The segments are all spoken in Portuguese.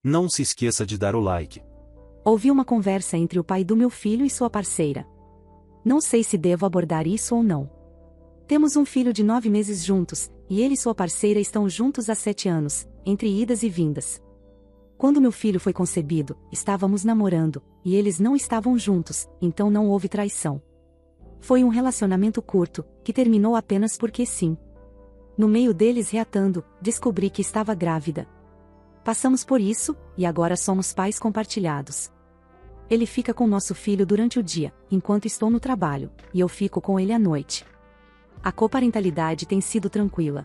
Não se esqueça de dar o like. Ouvi uma conversa entre o pai do meu filho e sua parceira. Não sei se devo abordar isso ou não. Temos um filho de 9 meses juntos, e ele e sua parceira estão juntos há 7 anos, entre idas e vindas. Quando meu filho foi concebido, estávamos namorando, e eles não estavam juntos, então não houve traição. Foi um relacionamento curto, que terminou apenas porque sim. No meio deles reatando, descobri que estava grávida. Passamos por isso, e agora somos pais compartilhados. Ele fica com nosso filho durante o dia, enquanto estou no trabalho, e eu fico com ele à noite. A coparentalidade tem sido tranquila.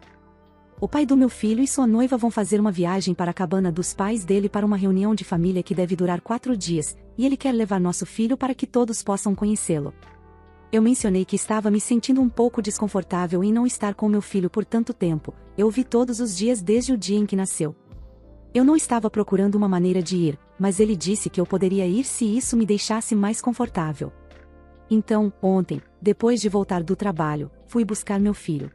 O pai do meu filho e sua noiva vão fazer uma viagem para a cabana dos pais dele para uma reunião de família que deve durar 4 dias, e ele quer levar nosso filho para que todos possam conhecê-lo. Eu mencionei que estava me sentindo um pouco desconfortável em não estar com meu filho por tanto tempo. Eu o vi todos os dias desde o dia em que nasceu. Eu não estava procurando uma maneira de ir, mas ele disse que eu poderia ir se isso me deixasse mais confortável. Então, ontem, depois de voltar do trabalho, fui buscar meu filho.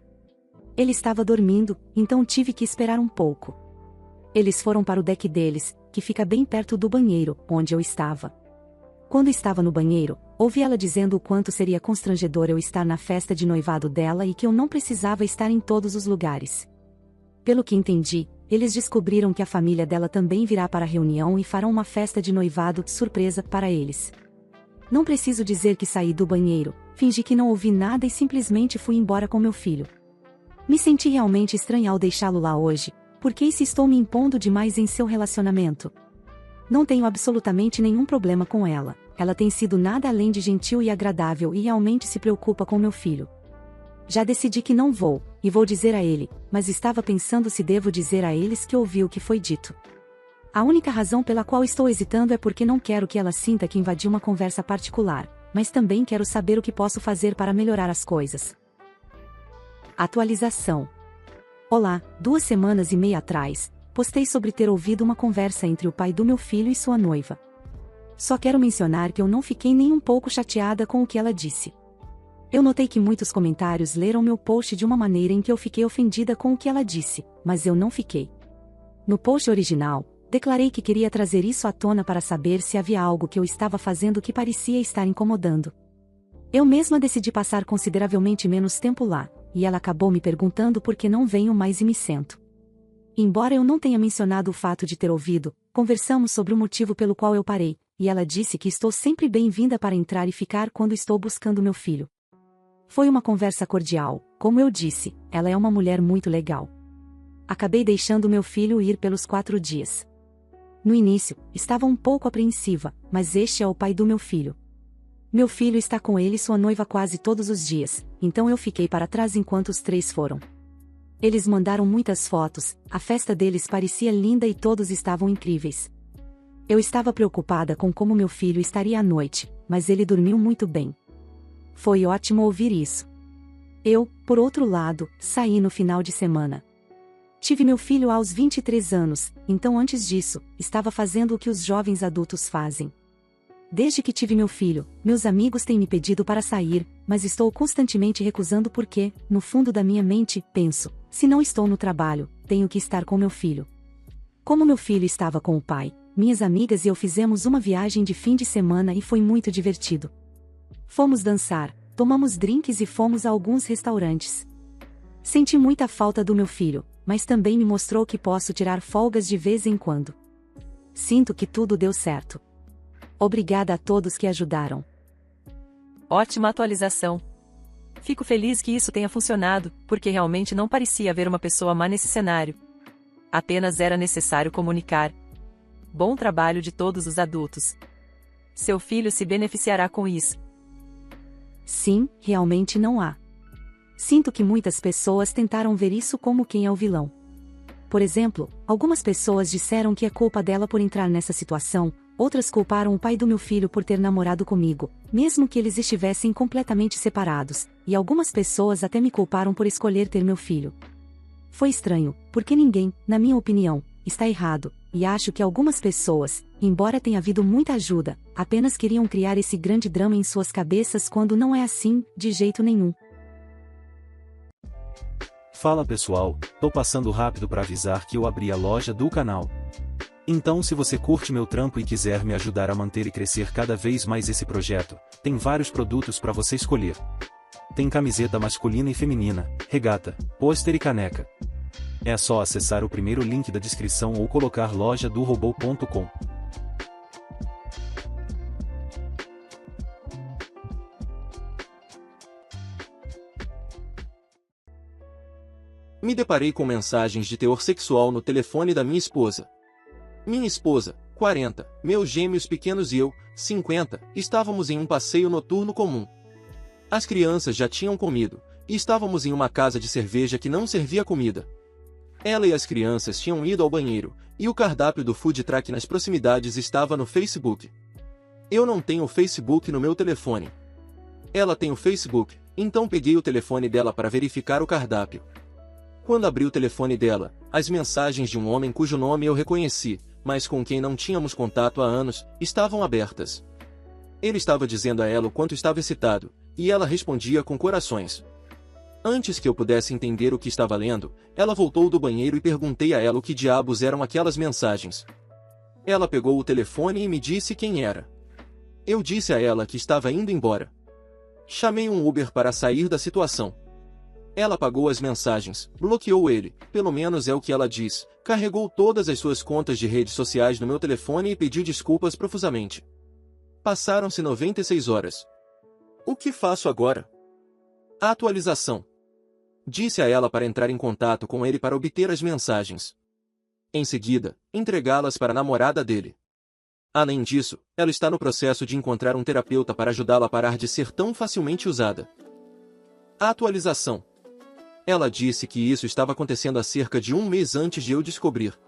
Ele estava dormindo, então tive que esperar um pouco. Eles foram para o deck deles, que fica bem perto do banheiro, onde eu estava. Quando estava no banheiro, ouvi ela dizendo o quanto seria constrangedor eu estar na festa de noivado dela e que eu não precisava estar em todos os lugares. Pelo que entendi, eles descobriram que a família dela também virá para a reunião e farão uma festa de noivado surpresa para eles. Não preciso dizer que saí do banheiro, fingi que não ouvi nada e simplesmente fui embora com meu filho. Me senti realmente estranha ao deixá-lo lá hoje, porque se estou me impondo demais em seu relacionamento. Não tenho absolutamente nenhum problema com ela, ela tem sido nada além de gentil e agradável e realmente se preocupa com meu filho. Já decidi que não vou, e vou dizer a ele, mas estava pensando se devo dizer a eles que ouvi o que foi dito. A única razão pela qual estou hesitando é porque não quero que ela sinta que invadi uma conversa particular, mas também quero saber o que posso fazer para melhorar as coisas. Atualização. Olá, 2 semanas e meia atrás, postei sobre ter ouvido uma conversa entre o pai do meu filho e sua noiva. Só quero mencionar que eu não fiquei nem um pouco chateada com o que ela disse. Eu notei que muitos comentários leram meu post de uma maneira em que eu fiquei ofendida com o que ela disse, mas eu não fiquei. No post original, declarei que queria trazer isso à tona para saber se havia algo que eu estava fazendo que parecia estar incomodando. Eu mesma decidi passar consideravelmente menos tempo lá, e ela acabou me perguntando por que não venho mais e me sento. Embora eu não tenha mencionado o fato de ter ouvido, conversamos sobre o motivo pelo qual eu parei, e ela disse que estou sempre bem-vinda para entrar e ficar quando estou buscando meu filho. Foi uma conversa cordial, como eu disse, ela é uma mulher muito legal. Acabei deixando meu filho ir pelos 4 dias. No início, estava um pouco apreensiva, mas este é o pai do meu filho. Meu filho está com ele e sua noiva quase todos os dias, então eu fiquei para trás enquanto os 3 foram. Eles mandaram muitas fotos, a festa deles parecia linda e todos estavam incríveis. Eu estava preocupada com como meu filho estaria à noite, mas ele dormiu muito bem. Foi ótimo ouvir isso. Eu, por outro lado, saí no final de semana. Tive meu filho aos 23 anos, então antes disso, estava fazendo o que os jovens adultos fazem. Desde que tive meu filho, meus amigos têm me pedido para sair, mas estou constantemente recusando porque, no fundo da minha mente, penso, se não estou no trabalho, tenho que estar com meu filho. Como meu filho estava com o pai, minhas amigas e eu fizemos uma viagem de fim de semana e foi muito divertido. Fomos dançar, tomamos drinks e fomos a alguns restaurantes. Senti muita falta do meu filho, mas também me mostrou que posso tirar folgas de vez em quando. Sinto que tudo deu certo. Obrigada a todos que ajudaram. Ótima atualização. Fico feliz que isso tenha funcionado, porque realmente não parecia haver uma pessoa má nesse cenário. Apenas era necessário comunicar. Bom trabalho de todos os adultos. Seu filho se beneficiará com isso. Sim, realmente não há. Sinto que muitas pessoas tentaram ver isso como quem é o vilão. Por exemplo, algumas pessoas disseram que é culpa dela por entrar nessa situação, outras culparam o pai do meu filho por ter namorado comigo, mesmo que eles estivessem completamente separados, e algumas pessoas até me culparam por escolher ter meu filho. Foi estranho, porque ninguém, na minha opinião, está errado, e acho que algumas pessoas, embora tenha havido muita ajuda, apenas queriam criar esse grande drama em suas cabeças quando não é assim, de jeito nenhum. Fala pessoal, tô passando rápido para avisar que eu abri a loja do canal. Então, se você curte meu trampo e quiser me ajudar a manter e crescer cada vez mais esse projeto, tem vários produtos para você escolher. Tem camiseta masculina e feminina, regata, pôster e caneca. É só acessar o primeiro link da descrição ou colocar lojadorobô.com. Me deparei com mensagens de teor sexual no telefone da minha esposa. Minha esposa, 40, meus gêmeos pequenos e eu, 50, estávamos em um passeio noturno comum. As crianças já tinham comido, e estávamos em uma casa de cerveja que não servia comida. Ela e as crianças tinham ido ao banheiro, e o cardápio do food truck nas proximidades estava no Facebook. Eu não tenho o Facebook no meu telefone. Ela tem o Facebook, então peguei o telefone dela para verificar o cardápio. Quando abri o telefone dela, as mensagens de um homem cujo nome eu reconheci, mas com quem não tínhamos contato há anos, estavam abertas. Ele estava dizendo a ela o quanto estava excitado, e ela respondia com corações. Antes que eu pudesse entender o que estava lendo, ela voltou do banheiro e perguntei a ela o que diabos eram aquelas mensagens. Ela pegou o telefone e me disse quem era. Eu disse a ela que estava indo embora. Chamei um Uber para sair da situação. Ela apagou as mensagens, bloqueou ele, pelo menos é o que ela diz, carregou todas as suas contas de redes sociais no meu telefone e pediu desculpas profusamente. Passaram-se 96 horas. O que faço agora? A atualização. Disse a ela para entrar em contato com ele para obter as mensagens. Em seguida, entregá-las para a namorada dele. Além disso, ela está no processo de encontrar um terapeuta para ajudá-la a parar de ser tão facilmente usada. A atualização. Ela disse que isso estava acontecendo há cerca de um mês antes de eu descobrir.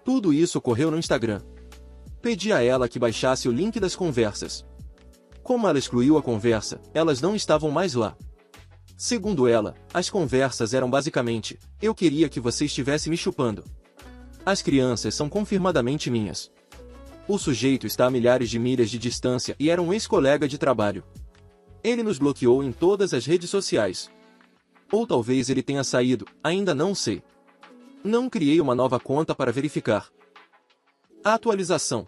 Tudo isso ocorreu no Instagram. Pedi a ela que baixasse o link das conversas. Como ela excluiu a conversa, elas não estavam mais lá. Segundo ela, as conversas eram basicamente: eu queria que você estivesse me chupando. As crianças são confirmadamente minhas. O sujeito está a milhares de milhas de distância e era um ex-colega de trabalho. Ele nos bloqueou em todas as redes sociais. Ou talvez ele tenha saído, ainda não sei. Não criei uma nova conta para verificar. A atualização.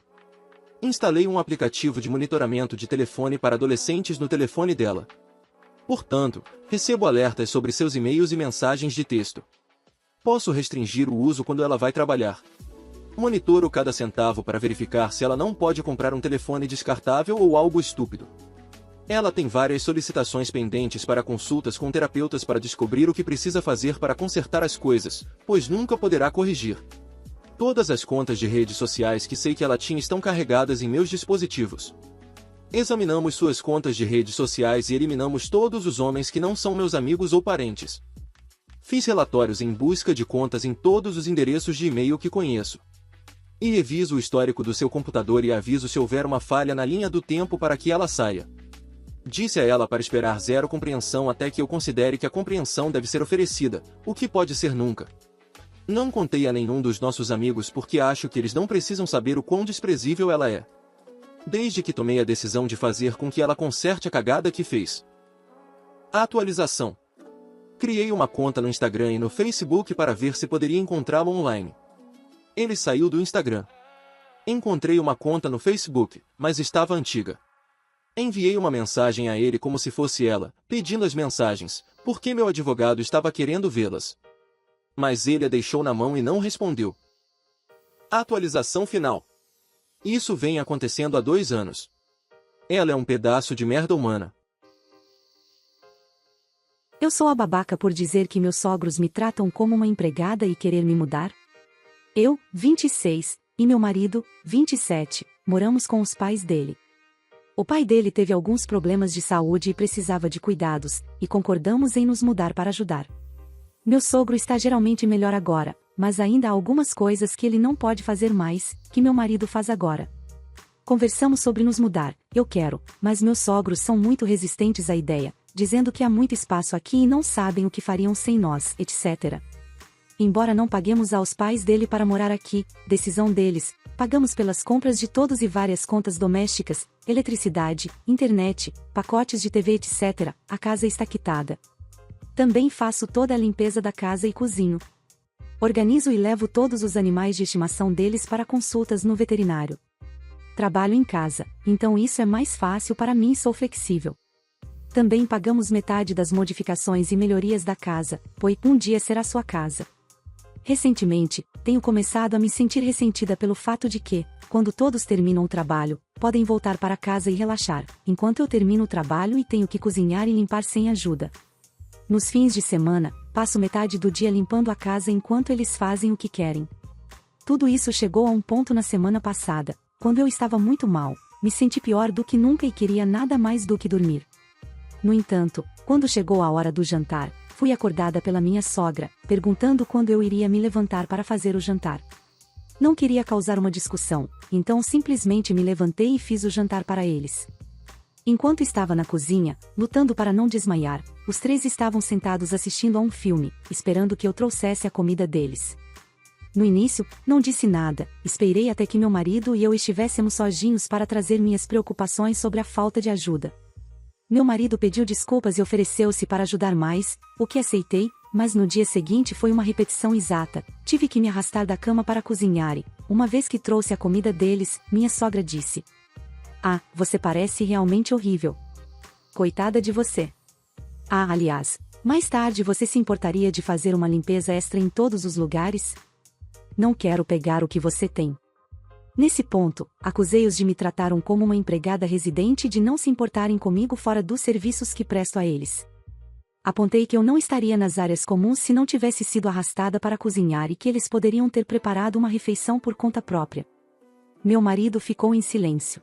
Instalei um aplicativo de monitoramento de telefone para adolescentes no telefone dela. Portanto, recebo alertas sobre seus e-mails e mensagens de texto. Posso restringir o uso quando ela vai trabalhar. Monitoro cada centavo para verificar se ela não pode comprar um telefone descartável ou algo estúpido. Ela tem várias solicitações pendentes para consultas com terapeutas para descobrir o que precisa fazer para consertar as coisas, pois nunca poderá corrigir. Todas as contas de redes sociais que sei que ela tinha estão carregadas em meus dispositivos. Examinamos suas contas de redes sociais e eliminamos todos os homens que não são meus amigos ou parentes. Fiz relatórios em busca de contas em todos os endereços de e-mail que conheço. E reviso o histórico do seu computador e aviso se houver uma falha na linha do tempo para que ela saia. Disse a ela para esperar zero compreensão até que eu considere que a compreensão deve ser oferecida, o que pode ser nunca. Não contei a nenhum dos nossos amigos porque acho que eles não precisam saber o quão desprezível ela é. Desde que tomei a decisão de fazer com que ela conserte a cagada que fez. A atualização. Criei uma conta no Instagram e no Facebook para ver se poderia encontrá-lo online. Ele saiu do Instagram. Encontrei uma conta no Facebook, mas estava antiga. Enviei uma mensagem a ele como se fosse ela, pedindo as mensagens, porque meu advogado estava querendo vê-las. Mas ele a deixou na mão e não respondeu. Atualização final. Isso vem acontecendo há 2 anos. Ela é um pedaço de merda humana. Eu sou a babaca por dizer que meus sogros me tratam como uma empregada e querer me mudar? Eu, 26, e meu marido, 27, moramos com os pais dele. O pai dele teve alguns problemas de saúde e precisava de cuidados, e concordamos em nos mudar para ajudar. Meu sogro está geralmente melhor agora, mas ainda há algumas coisas que ele não pode fazer mais, que meu marido faz agora. Conversamos sobre nos mudar, eu quero, mas meus sogros são muito resistentes à ideia, dizendo que há muito espaço aqui e não sabem o que fariam sem nós, etc. Embora não paguemos aos pais dele para morar aqui, decisão deles, pagamos pelas compras de todos e várias contas domésticas, eletricidade, internet, pacotes de TV, etc. A casa está quitada. Também faço toda a limpeza da casa e cozinho. Organizo e levo todos os animais de estimação deles para consultas no veterinário. Trabalho em casa, então isso é mais fácil para mim e sou flexível. Também pagamos metade das modificações e melhorias da casa, pois um dia será sua casa. Recentemente, tenho começado a me sentir ressentida pelo fato de que, quando todos terminam o trabalho, podem voltar para casa e relaxar, enquanto eu termino o trabalho e tenho que cozinhar e limpar sem ajuda. Nos fins de semana, passo metade do dia limpando a casa enquanto eles fazem o que querem. Tudo isso chegou a um ponto na semana passada, quando eu estava muito mal, me senti pior do que nunca e queria nada mais do que dormir. No entanto, quando chegou a hora do jantar, fui acordada pela minha sogra, perguntando quando eu iria me levantar para fazer o jantar. Não queria causar uma discussão, então simplesmente me levantei e fiz o jantar para eles. Enquanto estava na cozinha, lutando para não desmaiar, os três estavam sentados assistindo a um filme, esperando que eu trouxesse a comida deles. No início, não disse nada, esperei até que meu marido e eu estivéssemos sozinhos para trazer minhas preocupações sobre a falta de ajuda. Meu marido pediu desculpas e ofereceu-se para ajudar mais, o que aceitei, mas no dia seguinte foi uma repetição exata, tive que me arrastar da cama para cozinhar e, uma vez que trouxe a comida deles, minha sogra disse: "Ah, você parece realmente horrível. Coitada de você. Ah, aliás, mais tarde você se importaria de fazer uma limpeza extra em todos os lugares? Não quero pegar o que você tem." Nesse ponto, acusei-os de me tratarem como uma empregada residente e de não se importarem comigo fora dos serviços que presto a eles. Apontei que eu não estaria nas áreas comuns se não tivesse sido arrastada para cozinhar e que eles poderiam ter preparado uma refeição por conta própria. Meu marido ficou em silêncio.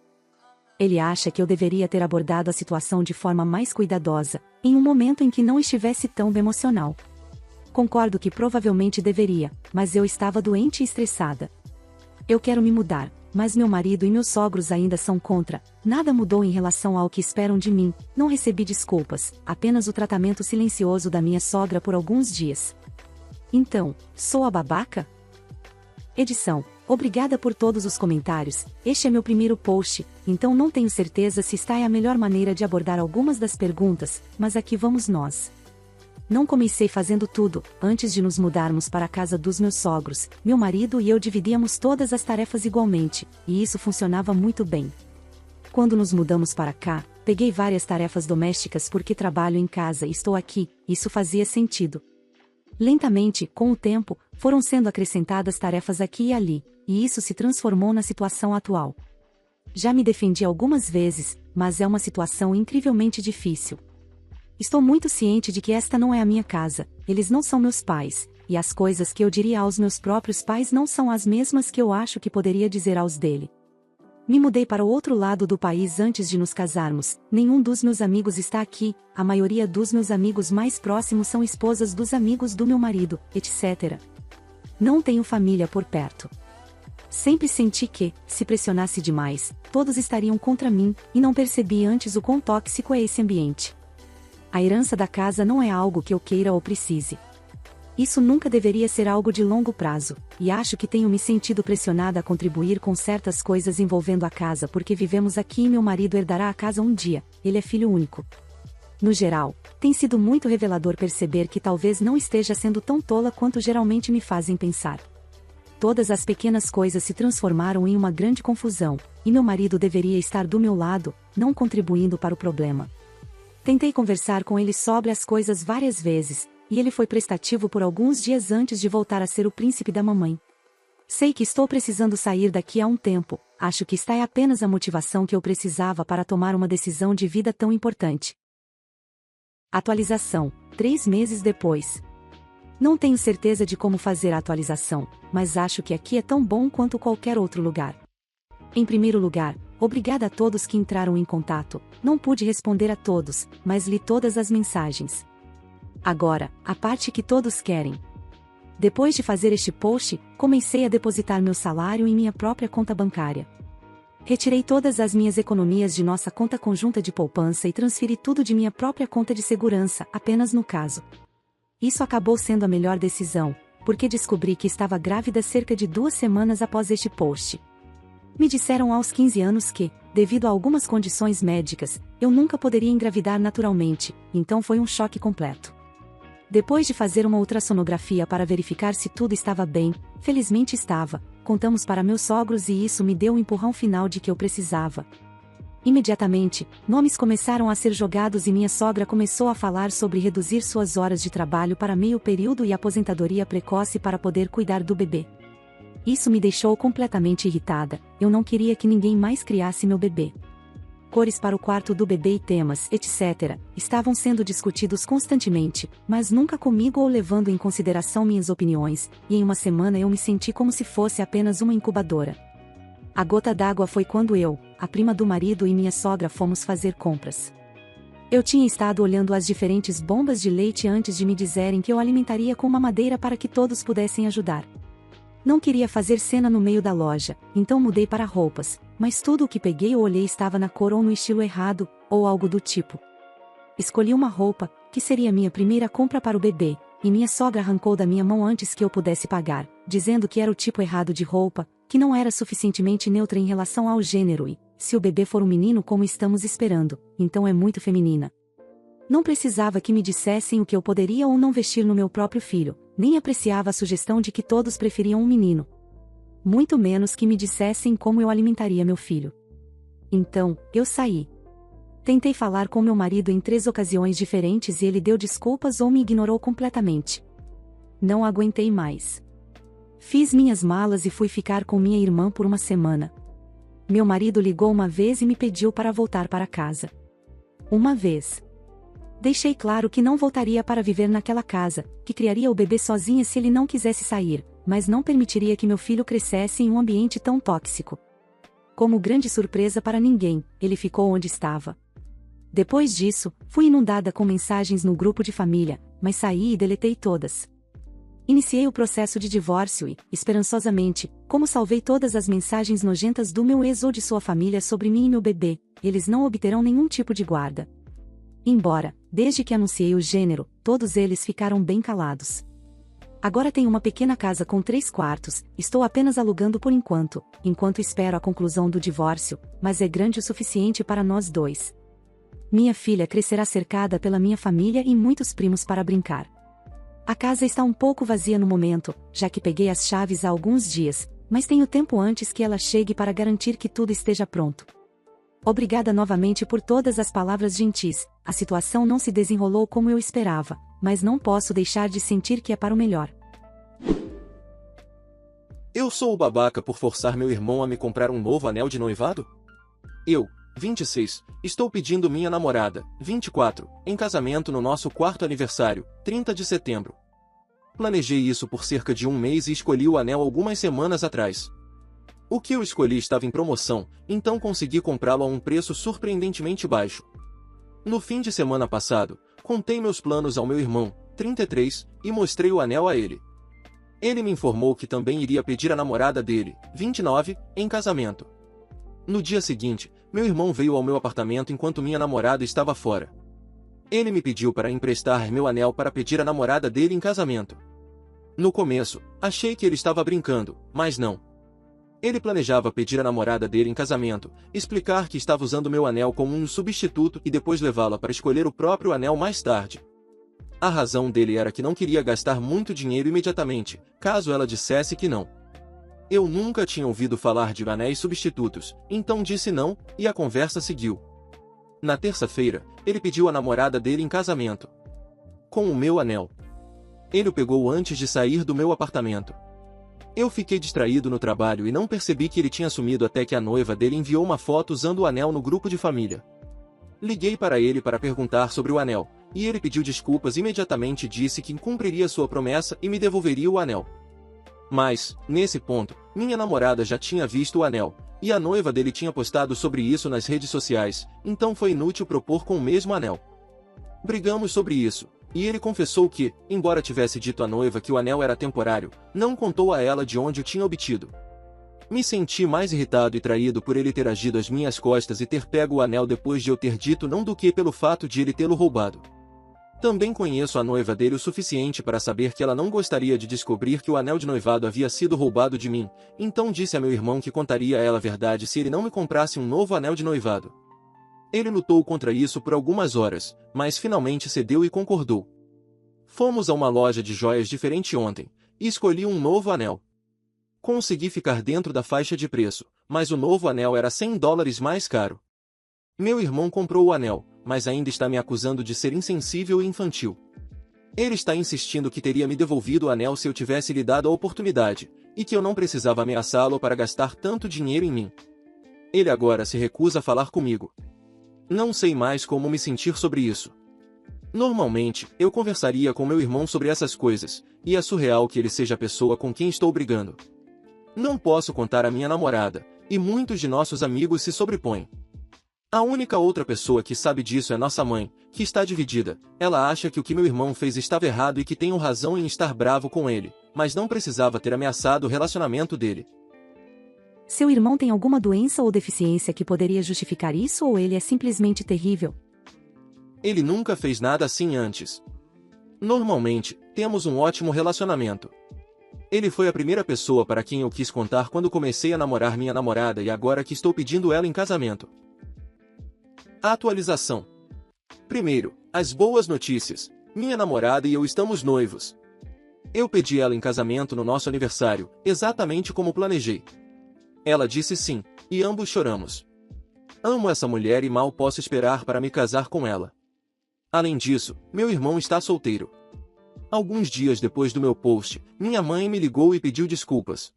Ele acha que eu deveria ter abordado a situação de forma mais cuidadosa, em um momento em que não estivesse tão emocional. Concordo que provavelmente deveria, mas eu estava doente e estressada. Eu quero me mudar, mas meu marido e meus sogros ainda são contra. Nada mudou em relação ao que esperam de mim, não recebi desculpas, apenas o tratamento silencioso da minha sogra por alguns dias. Então, sou a babaca? Edição. Obrigada por todos os comentários, este é meu primeiro post, então não tenho certeza se está é a melhor maneira de abordar algumas das perguntas, mas aqui vamos nós. Não comecei fazendo tudo, antes de nos mudarmos para a casa dos meus sogros, meu marido e eu dividíamos todas as tarefas igualmente, e isso funcionava muito bem. Quando nos mudamos para cá, peguei várias tarefas domésticas porque trabalho em casa e estou aqui, isso fazia sentido. Lentamente, com o tempo, foram sendo acrescentadas tarefas aqui e ali, e isso se transformou na situação atual. Já me defendi algumas vezes, mas é uma situação incrivelmente difícil. Estou muito ciente de que esta não é a minha casa, eles não são meus pais, e as coisas que eu diria aos meus próprios pais não são as mesmas que eu acho que poderia dizer aos dele. Me mudei para o outro lado do país antes de nos casarmos, nenhum dos meus amigos está aqui, a maioria dos meus amigos mais próximos são esposas dos amigos do meu marido, etc. Não tenho família por perto. Sempre senti que, se pressionasse demais, todos estariam contra mim, e não percebi antes o quão tóxico é esse ambiente. A herança da casa não é algo que eu queira ou precise. Isso nunca deveria ser algo de longo prazo, e acho que tenho me sentido pressionada a contribuir com certas coisas envolvendo a casa porque vivemos aqui e meu marido herdará a casa um dia, ele é filho único. No geral, tem sido muito revelador perceber que talvez não esteja sendo tão tola quanto geralmente me fazem pensar. Todas as pequenas coisas se transformaram em uma grande confusão, e meu marido deveria estar do meu lado, não contribuindo para o problema. Tentei conversar com ele sobre as coisas várias vezes, e ele foi prestativo por alguns dias antes de voltar a ser o príncipe da mamãe. Sei que estou precisando sair daqui há um tempo, acho que esta é apenas a motivação que eu precisava para tomar uma decisão de vida tão importante. Atualização, 3 meses depois. Não tenho certeza de como fazer a atualização, mas acho que aqui é tão bom quanto qualquer outro lugar. Em primeiro lugar, obrigada a todos que entraram em contato, não pude responder a todos, mas li todas as mensagens. Agora, a parte que todos querem. Depois de fazer este post, comecei a depositar meu salário em minha própria conta bancária. Retirei todas as minhas economias de nossa conta conjunta de poupança e transferi tudo de minha própria conta de segurança, apenas no caso. Isso acabou sendo a melhor decisão, porque descobri que estava grávida cerca de 2 semanas após este post. Me disseram aos 15 anos que, devido a algumas condições médicas, eu nunca poderia engravidar naturalmente, então foi um choque completo. Depois de fazer uma ultrassonografia para verificar se tudo estava bem, felizmente estava, contamos para meus sogros e isso me deu o empurrão final de que eu precisava. Imediatamente, nomes começaram a ser jogados e minha sogra começou a falar sobre reduzir suas horas de trabalho para meio período e aposentadoria precoce para poder cuidar do bebê. Isso me deixou completamente irritada, eu não queria que ninguém mais criasse meu bebê. Cores para o quarto do bebê e temas, etc., estavam sendo discutidos constantemente, mas nunca comigo ou levando em consideração minhas opiniões, e em uma semana eu me senti como se fosse apenas uma incubadora. A gota d'água foi quando eu, a prima do marido e minha sogra fomos fazer compras. Eu tinha estado olhando as diferentes bombas de leite antes de me dizerem que eu alimentaria com mamadeira para que todos pudessem ajudar. Não queria fazer cena no meio da loja, então mudei para roupas, mas tudo o que peguei ou olhei estava na cor ou no estilo errado, ou algo do tipo. Escolhi uma roupa, que seria minha primeira compra para o bebê, e minha sogra arrancou da minha mão antes que eu pudesse pagar, dizendo que era o tipo errado de roupa, que não era suficientemente neutra em relação ao gênero e, se o bebê for um menino como estamos esperando, então é muito feminina. Não precisava que me dissessem o que eu poderia ou não vestir no meu próprio filho, nem apreciava a sugestão de que todos preferiam um menino. Muito menos que me dissessem como eu alimentaria meu filho. Então, eu saí. Tentei falar com meu marido em 3 ocasiões diferentes e ele deu desculpas ou me ignorou completamente. Não aguentei mais. Fiz minhas malas e fui ficar com minha irmã por uma semana. Meu marido ligou uma vez e me pediu para voltar para casa. Uma vez. Deixei claro que não voltaria para viver naquela casa, que criaria o bebê sozinha se ele não quisesse sair, mas não permitiria que meu filho crescesse em um ambiente tão tóxico. Como grande surpresa para ninguém, ele ficou onde estava. Depois disso, fui inundada com mensagens no grupo de família, mas saí e deletei todas. Iniciei o processo de divórcio e, esperançosamente, como salvei todas as mensagens nojentas do meu ex ou de sua família sobre mim e meu bebê, eles não obterão nenhum tipo de guarda. Embora, desde que anunciei o gênero, todos eles ficaram bem calados. Agora tenho uma pequena casa com 3 quartos, estou apenas alugando por enquanto espero a conclusão do divórcio, mas é grande o suficiente para nós 2. Minha filha crescerá cercada pela minha família e muitos primos para brincar. A casa está um pouco vazia no momento, já que peguei as chaves há alguns dias, mas tenho tempo antes que ela chegue para garantir que tudo esteja pronto. Obrigada novamente por todas as palavras gentis, a situação não se desenrolou como eu esperava, mas não posso deixar de sentir que é para o melhor. Eu sou o babaca por forçar meu irmão a me comprar um novo anel de noivado? Eu, 26, estou pedindo minha namorada, 24, em casamento no nosso 4º aniversário, 30 de setembro. Planejei isso por cerca de um mês e escolhi o anel algumas semanas atrás. O que eu escolhi estava em promoção, então consegui comprá-lo a um preço surpreendentemente baixo. No fim de semana passado, contei meus planos ao meu irmão, 33, e mostrei o anel a ele. Ele me informou que também iria pedir a namorada dele, 29, em casamento. No dia seguinte, meu irmão veio ao meu apartamento enquanto minha namorada estava fora. Ele me pediu para emprestar meu anel para pedir a namorada dele em casamento. No começo, achei que ele estava brincando, mas não. Ele planejava pedir a namorada dele em casamento, explicar que estava usando meu anel como um substituto e depois levá-la para escolher o próprio anel mais tarde. A razão dele era que não queria gastar muito dinheiro imediatamente, caso ela dissesse que não. Eu nunca tinha ouvido falar de anéis substitutos, então disse não, e a conversa seguiu. Na terça-feira, ele pediu a namorada dele em casamento. Com o meu anel. Ele o pegou antes de sair do meu apartamento. Eu fiquei distraído no trabalho e não percebi que ele tinha sumido até que a noiva dele enviou uma foto usando o anel no grupo de família. Liguei para ele para perguntar sobre o anel, e ele pediu desculpas imediatamente e disse que cumpriria sua promessa e me devolveria o anel. Mas, nesse ponto, minha namorada já tinha visto o anel, e a noiva dele tinha postado sobre isso nas redes sociais, então foi inútil propor com o mesmo anel. Brigamos sobre isso. E ele confessou que, embora tivesse dito à noiva que o anel era temporário, não contou a ela de onde o tinha obtido. Me senti mais irritado e traído por ele ter agido às minhas costas e ter pego o anel depois de eu ter dito não do que pelo fato de ele tê-lo roubado. Também conheço a noiva dele o suficiente para saber que ela não gostaria de descobrir que o anel de noivado havia sido roubado de mim, então disse a meu irmão que contaria a ela a verdade se ele não me comprasse um novo anel de noivado. Ele lutou contra isso por algumas horas, mas finalmente cedeu e concordou. Fomos a uma loja de joias diferente ontem, e escolhi um novo anel. Consegui ficar dentro da faixa de preço, mas o novo anel era $100 mais caro. Meu irmão comprou o anel, mas ainda está me acusando de ser insensível e infantil. Ele está insistindo que teria me devolvido o anel se eu tivesse lhe dado a oportunidade, e que eu não precisava ameaçá-lo para gastar tanto dinheiro em mim. Ele agora se recusa a falar comigo. Não sei mais como me sentir sobre isso. Normalmente, eu conversaria com meu irmão sobre essas coisas, e é surreal que ele seja a pessoa com quem estou brigando. Não posso contar à minha namorada, e muitos de nossos amigos se sobrepõem. A única outra pessoa que sabe disso é nossa mãe, que está dividida. Ela acha que o que meu irmão fez estava errado e que tenho razão em estar bravo com ele, mas não precisava ter ameaçado o relacionamento dele. Seu irmão tem alguma doença ou deficiência que poderia justificar isso ou ele é simplesmente terrível? Ele nunca fez nada assim antes. Normalmente, temos um ótimo relacionamento. Ele foi a primeira pessoa para quem eu quis contar quando comecei a namorar minha namorada e agora que estou pedindo ela em casamento. Atualização. Primeiro, as boas notícias. Minha namorada e eu estamos noivos. Eu pedi ela em casamento no nosso aniversário, exatamente como planejei. Ela disse sim, e ambos choramos. Amo essa mulher e mal posso esperar para me casar com ela. Além disso, meu irmão está solteiro. Alguns dias depois do meu post, minha mãe me ligou e pediu desculpas.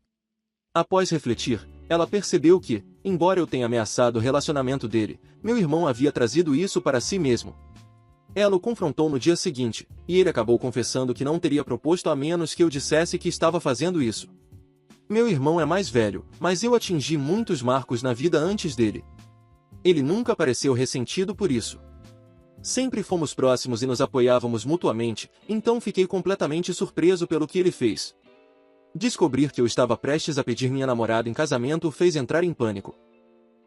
Após refletir, ela percebeu que, embora eu tenha ameaçado o relacionamento dele, meu irmão havia trazido isso para si mesmo. Ela o confrontou no dia seguinte, e ele acabou confessando que não teria proposto a menos que eu dissesse que estava fazendo isso. Meu irmão é mais velho, mas eu atingi muitos marcos na vida antes dele. Ele nunca pareceu ressentido por isso. Sempre fomos próximos e nos apoiávamos mutuamente, então fiquei completamente surpreso pelo que ele fez. Descobrir que eu estava prestes a pedir minha namorada em casamento o fez entrar em pânico.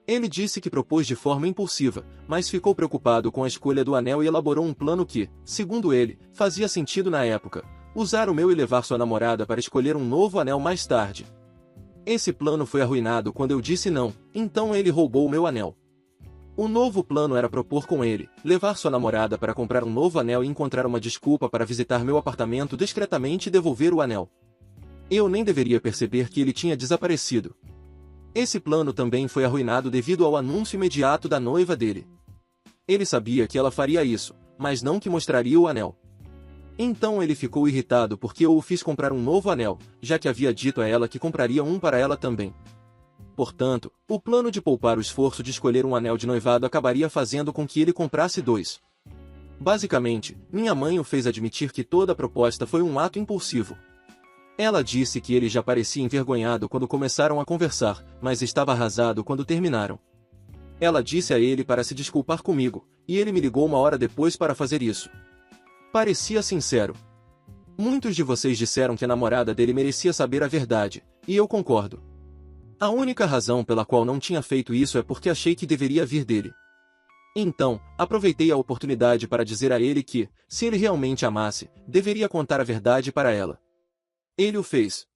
Ele disse que propôs de forma impulsiva, mas ficou preocupado com a escolha do anel e elaborou um plano que, segundo ele, fazia sentido na época: usar o meu e levar sua namorada para escolher um novo anel mais tarde. Esse plano foi arruinado quando eu disse não, então ele roubou o meu anel. O novo plano era propor com ele, levar sua namorada para comprar um novo anel e encontrar uma desculpa para visitar meu apartamento discretamente e devolver o anel. Eu nem deveria perceber que ele tinha desaparecido. Esse plano também foi arruinado devido ao anúncio imediato da noiva dele. Ele sabia que ela faria isso, mas não que mostraria o anel. Então ele ficou irritado porque eu o fiz comprar um novo anel, já que havia dito a ela que compraria um para ela também. Portanto, o plano de poupar o esforço de escolher um anel de noivado acabaria fazendo com que ele comprasse dois. Basicamente, minha mãe o fez admitir que toda a proposta foi um ato impulsivo. Ela disse que ele já parecia envergonhado quando começaram a conversar, mas estava arrasado quando terminaram. Ela disse a ele para se desculpar comigo, e ele me ligou uma hora depois para fazer isso. Parecia sincero. Muitos de vocês disseram que a namorada dele merecia saber a verdade, e eu concordo. A única razão pela qual não tinha feito isso é porque achei que deveria vir dele. Então, aproveitei a oportunidade para dizer a ele que, se ele realmente amasse, deveria contar a verdade para ela. Ele o fez.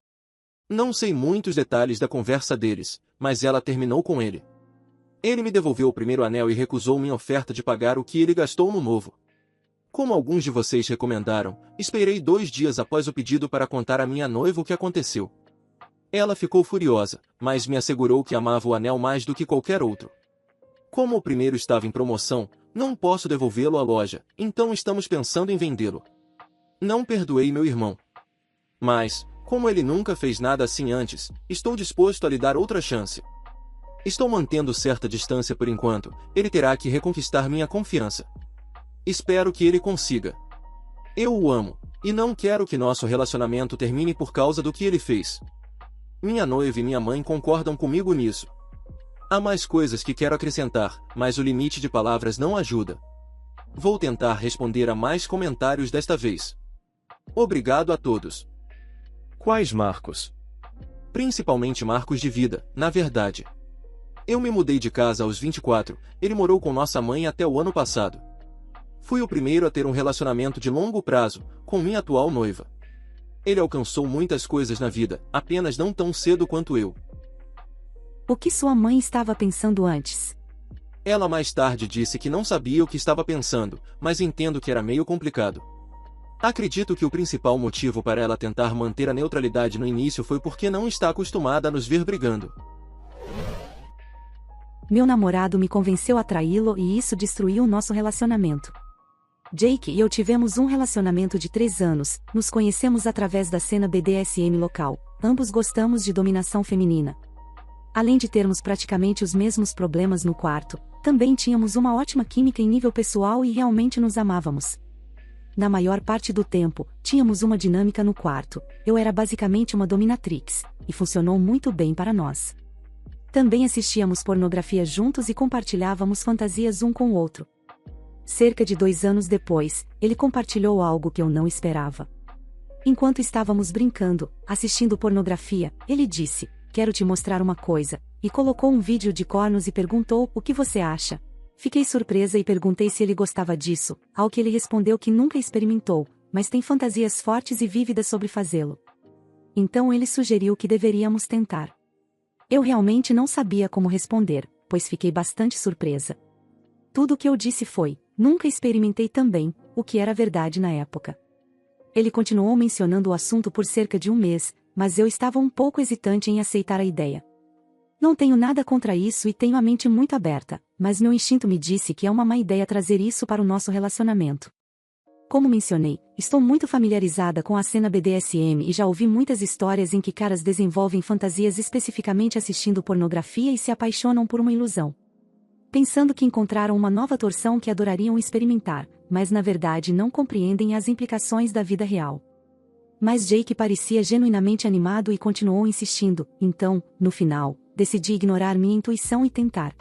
Não sei muitos detalhes da conversa deles, mas ela terminou com ele. Ele me devolveu o primeiro anel e recusou minha oferta de pagar o que ele gastou no novo. Como alguns de vocês recomendaram, esperei 2 dias após o pedido para contar à minha noiva o que aconteceu. Ela ficou furiosa, mas me assegurou que amava o anel mais do que qualquer outro. Como o primeiro estava em promoção, não posso devolvê-lo à loja, então estamos pensando em vendê-lo. Não perdoei meu irmão. Mas, como ele nunca fez nada assim antes, estou disposto a lhe dar outra chance. Estou mantendo certa distância por enquanto, ele terá que reconquistar minha confiança. Espero que ele consiga. Eu o amo, e não quero que nosso relacionamento termine por causa do que ele fez. Minha noiva e minha mãe concordam comigo nisso. Há mais coisas que quero acrescentar, mas o limite de palavras não ajuda. Vou tentar responder a mais comentários desta vez. Obrigado a todos. Quais marcos? Principalmente marcos de vida, na verdade. Eu me mudei de casa aos 24, ele morou com nossa mãe até o ano passado. Fui o primeiro a ter um relacionamento de longo prazo, com minha atual noiva. Ele alcançou muitas coisas na vida, apenas não tão cedo quanto eu. O que sua mãe estava pensando antes? Ela mais tarde disse que não sabia o que estava pensando, mas entendo que era meio complicado. Acredito que o principal motivo para ela tentar manter a neutralidade no início foi porque não está acostumada a nos ver brigando. Meu namorado me convenceu a traí-lo e isso destruiu nosso relacionamento. Jake e eu tivemos um relacionamento de 3 anos, nos conhecemos através da cena BDSM local, ambos gostamos de dominação feminina. Além de termos praticamente os mesmos problemas no quarto, também tínhamos uma ótima química em nível pessoal e realmente nos amávamos. Na maior parte do tempo, tínhamos uma dinâmica no quarto, eu era basicamente uma dominatrix, e funcionou muito bem para nós. Também assistíamos pornografia juntos e compartilhávamos fantasias um com o outro. Cerca de 2 anos depois, ele compartilhou algo que eu não esperava. Enquanto estávamos brincando, assistindo pornografia, ele disse: "Quero te mostrar uma coisa", e colocou um vídeo de cornos e perguntou: "O que você acha?" Fiquei surpresa e perguntei se ele gostava disso, ao que ele respondeu que nunca experimentou, mas tem fantasias fortes e vívidas sobre fazê-lo. Então ele sugeriu que deveríamos tentar. Eu realmente não sabia como responder, pois fiquei bastante surpresa. Tudo o que eu disse foi: "Nunca experimentei também", o que era verdade na época. Ele continuou mencionando o assunto por cerca de 1 mês, mas eu estava um pouco hesitante em aceitar a ideia. Não tenho nada contra isso e tenho a mente muito aberta, mas meu instinto me disse que é uma má ideia trazer isso para o nosso relacionamento. Como mencionei, estou muito familiarizada com a cena BDSM e já ouvi muitas histórias em que caras desenvolvem fantasias especificamente assistindo pornografia e se apaixonam por uma ilusão. Pensando que encontraram uma nova torção que adorariam experimentar, mas na verdade não compreendem as implicações da vida real. Mas Jake parecia genuinamente animado e continuou insistindo, então, no final, decidi ignorar minha intuição e tentar.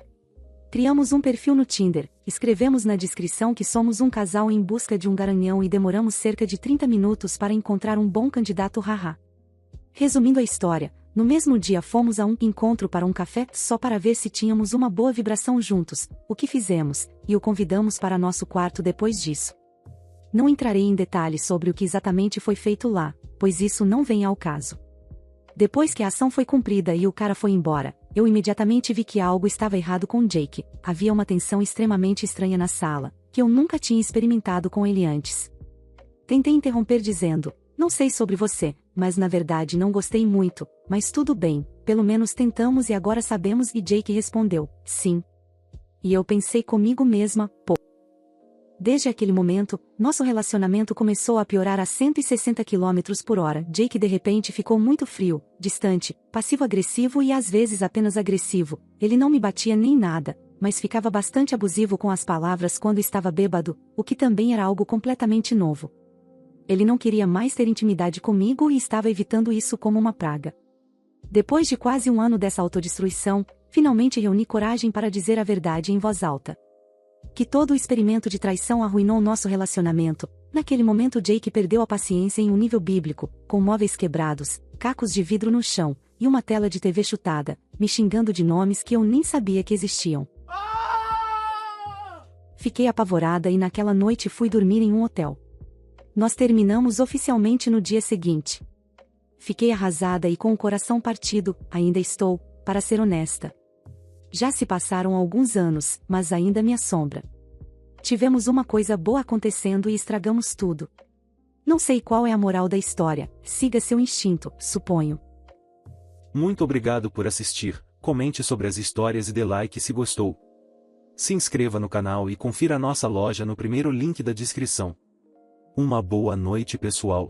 Criamos um perfil no Tinder, escrevemos na descrição que somos um casal em busca de um garanhão e demoramos cerca de 30 minutos para encontrar um bom candidato haha. Resumindo a história, no mesmo dia fomos a um encontro para um café só para ver se tínhamos uma boa vibração juntos, o que fizemos, e o convidamos para nosso quarto depois disso. Não entrarei em detalhes sobre o que exatamente foi feito lá, pois isso não vem ao caso. Depois que a ação foi cumprida e o cara foi embora, eu imediatamente vi que algo estava errado com Jake, havia uma tensão extremamente estranha na sala, que eu nunca tinha experimentado com ele antes. Tentei interromper dizendo: "Não sei sobre você, mas na verdade não gostei muito, mas tudo bem, pelo menos tentamos e agora sabemos", e Jake respondeu: "Sim". E eu pensei comigo mesma: pô. Desde aquele momento, nosso relacionamento começou a piorar a 160 km/h. Jake de repente ficou muito frio, distante, passivo-agressivo e às vezes apenas agressivo. Ele não me batia nem nada, mas ficava bastante abusivo com as palavras quando estava bêbado, o que também era algo completamente novo. Ele não queria mais ter intimidade comigo e estava evitando isso como uma praga. Depois de quase 1 ano dessa autodestruição, finalmente reuni coragem para dizer a verdade em voz alta. Que todo o experimento de traição arruinou nosso relacionamento. Naquele momento Jake perdeu a paciência em um nível bíblico, com móveis quebrados, cacos de vidro no chão, e uma tela de TV chutada, me xingando de nomes que eu nem sabia que existiam. Fiquei apavorada e naquela noite fui dormir em um hotel. Nós terminamos oficialmente no dia seguinte. Fiquei arrasada e com o coração partido, ainda estou, para ser honesta. Já se passaram alguns anos, mas ainda me assombra. Tivemos uma coisa boa acontecendo e estragamos tudo. Não sei qual é a moral da história, siga seu instinto, suponho. Muito obrigado por assistir, comente sobre as histórias e dê like se gostou. Se inscreva no canal e confira a nossa loja no primeiro link da descrição. Uma boa noite pessoal.